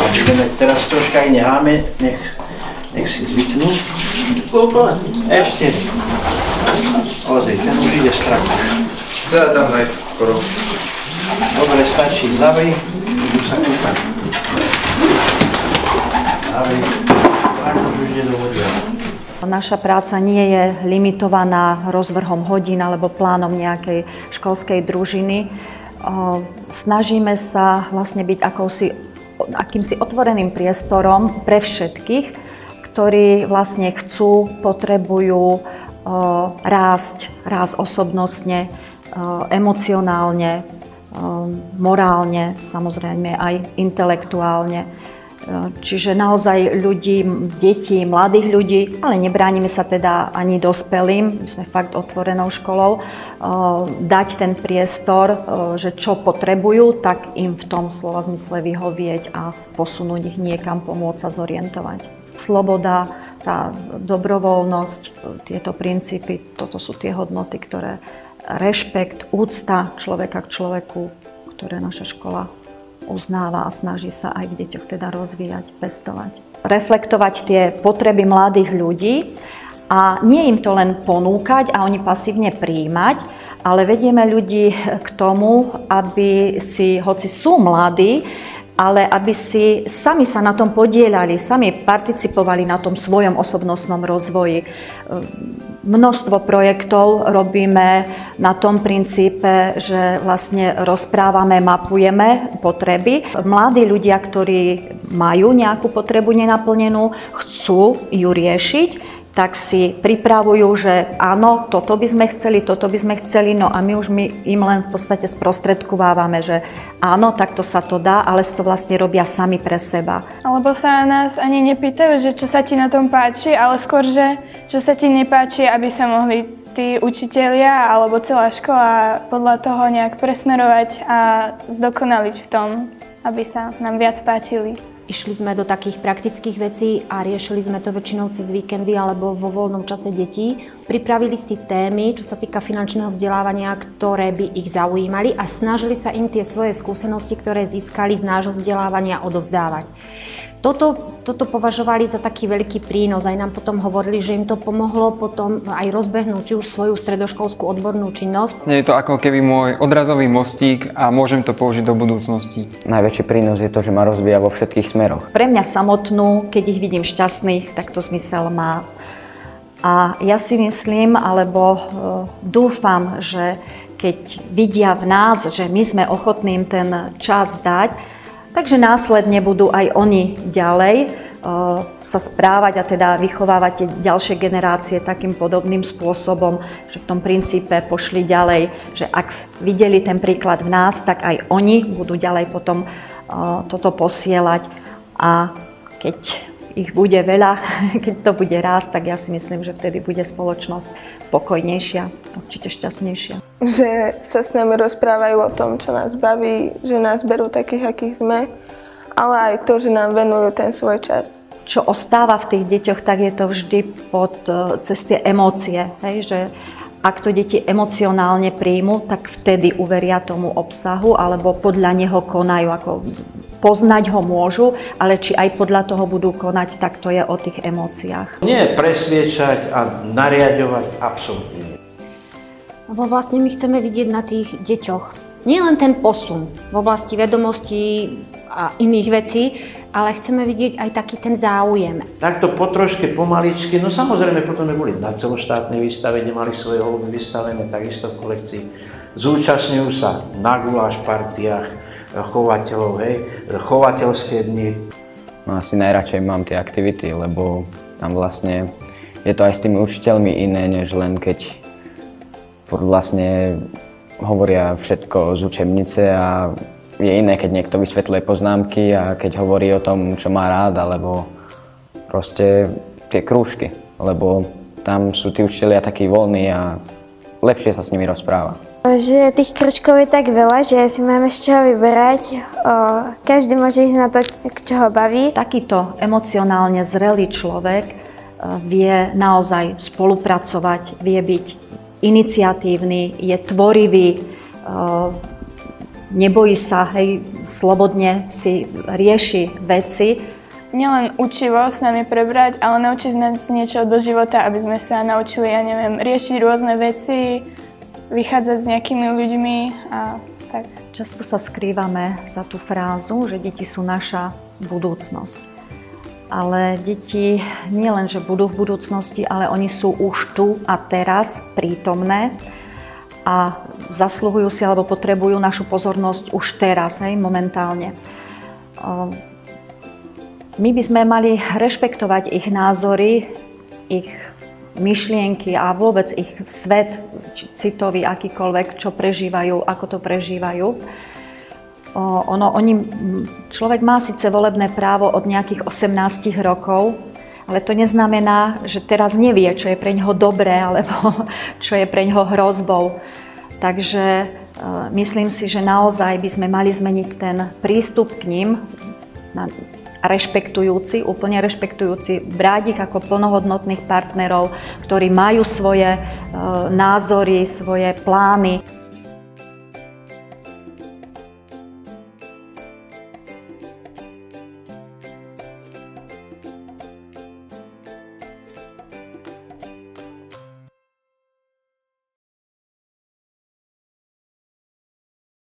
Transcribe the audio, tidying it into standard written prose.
budeme teraz troška aj necháme, nech si zvyknú. Ešte. Ozri, ten už ide strach. Teda tam aj skoro. Dobre, stačí, zavri, budú sa kúpať. Zavri, strach už ide do vody. Naša práca nie je limitovaná rozvrhom hodín alebo plánom nejakej školskej družiny. Snažíme sa vlastne byť akýmsi otvoreným priestorom pre všetkých, ktorí vlastne chcú, potrebujú rásť osobnostne, emocionálne, morálne, samozrejme aj intelektuálne. Čiže naozaj ľudí, detí, mladých ľudí, ale nebránime sa teda ani dospelým, sme fakt otvorenou školou, dať ten priestor, že čo potrebujú, tak im v tom slova zmysle vyhovieť a posunúť ich niekam, pomôcť sa zorientovať. Sloboda, tá dobrovoľnosť, tieto princípy, toto sú tie hodnoty, ktoré rešpekt, úcta človeka k človeku, ktoré naša škola uznáva a snaží sa aj v deťoch teda rozvíjať, pestovať. Reflektovať tie potreby mladých ľudí a nie im to len ponúkať a oni pasívne prijímať, ale vedieme ľudí k tomu, aby si, hoci sú mladí, ale aby si sami sa na tom podieľali, sami participovali na tom svojom osobnostnom rozvoji. Množstvo projektov robíme na tom princípe, že vlastne rozprávame, mapujeme potreby. Mladí ľudia, ktorí majú nejakú potrebu nenaplnenú, chcú ju riešiť, tak si pripravujú, že áno, toto by sme chceli, no a my im len v podstate sprostredkovávame, že áno, takto sa to dá, ale si to vlastne robia sami pre seba. Alebo sa nás ani nepýtajú, že čo sa ti na tom páči, ale skôr, že čo sa ti nepáči, aby sa mohli tí učitelia alebo celá škola podľa toho nejak presmerovať a zdokonaliť v tom, aby sa nám viac páčili. Išli sme do takých praktických vecí a riešili sme to väčšinou cez víkendy alebo vo voľnom čase detí. Pripravili si témy, čo sa týka finančného vzdelávania, ktoré by ich zaujímali a snažili sa im tie svoje skúsenosti, ktoré získali z nášho vzdelávania, odovzdávať. Toto považovali za taký veľký prínos. Aj nám potom hovorili, že im to pomohlo potom aj rozbehnúť či už svoju stredoškolskú odbornú činnosť. Je to ako keby môj odrazový mostík a môžem to použiť do budúcnosti. Najväčší prínos je to, že ma rozvíja vo všetkých smeroch. Pre mňa samotnú, keď ich vidím šťastných, tak to zmysel má. A ja si myslím, alebo dúfam, že keď vidia v nás, že my sme ochotní im ten čas dať, takže následne budú aj oni ďalej sa správať a teda vychovávať tie ďalšie generácie takým podobným spôsobom, že v tom princípe pošli ďalej, že ak videli ten príklad v nás, tak aj oni budú ďalej potom toto posielať a keď ich bude veľa, keď to bude rásť, tak ja si myslím, že vtedy bude spoločnosť pokojnejšia, určite šťastnejšia. Že sa s nami rozprávajú o tom, čo nás baví, že nás berú takých, akých sme, ale aj to, že nám venujú ten svoj čas. Čo ostáva v tých deťoch, tak je to vždy cez tie emócie, že ak to deti emocionálne príjmu, tak vtedy uveria tomu obsahu alebo podľa neho konajú, ako poznať ho môžu, ale či aj podľa toho budú konať, tak to je o tých emóciách. Nie presviečať a nariadovať absolútne. Lebo vlastne my chceme vidieť na tých deťoch nie len ten posun v oblasti vedomostí a iných vecí, ale chceme vidieť aj taký ten záujem. Takto potroške, pomaličky, no samozrejme potom boli na celoštátnej výstave, kde mali svoje holuby vystavené, takisto v kolekcii. Zúčastňujú sa na guláš partiách chovateľov, chovateľské dni. No, asi najradšej mám tie aktivity, lebo tam vlastne je to aj s tými učiteľmi iné, než len keď vlastne hovoria všetko z učebnice a je iné, keď niekto vysvetľuje poznámky a keď hovorí o tom, čo má rád, alebo proste tie krúžky, lebo tam sú tí učitelia takí voľní a lepšie sa s nimi rozpráva. Že tých krúžkov je tak veľa, že si máme z čoho vyberať. Každý môže ísť na to, čo ho baví. Takýto emocionálne zrelý človek vie naozaj spolupracovať, vie byť iniciatívny, je tvorivý, nebojí sa, hej, slobodne si rieši veci. Nielen učivo s nami prebrať, ale naučiť nás niečo do života, aby sme sa naučili, ja neviem, riešiť rôzne veci, vychádzať s nejakými ľuďmi a tak. Často sa skrývame za tú frázu, že deti sú naša budúcnosť. Ale deti nie len, že budú v budúcnosti, ale oni sú už tu a teraz prítomné a zasluhujú si alebo potrebujú našu pozornosť už teraz, hej, momentálne. My by sme mali rešpektovať ich názory, ich myšlienky a vôbec ich svet, citový, akýkoľvek, čo prežívajú, ako to prežívajú. Človek má síce volebné právo od nejakých 18 rokov, ale to neznamená, že teraz nevie, čo je pre ňoho dobré, alebo čo je pre ňoho hrozbou. Takže myslím si, že naozaj by sme mali zmeniť ten prístup k ním, rešpektujúci, úplne rešpektujúci, brať ich ako plnohodnotných partnerov, ktorí majú svoje názory, svoje plány.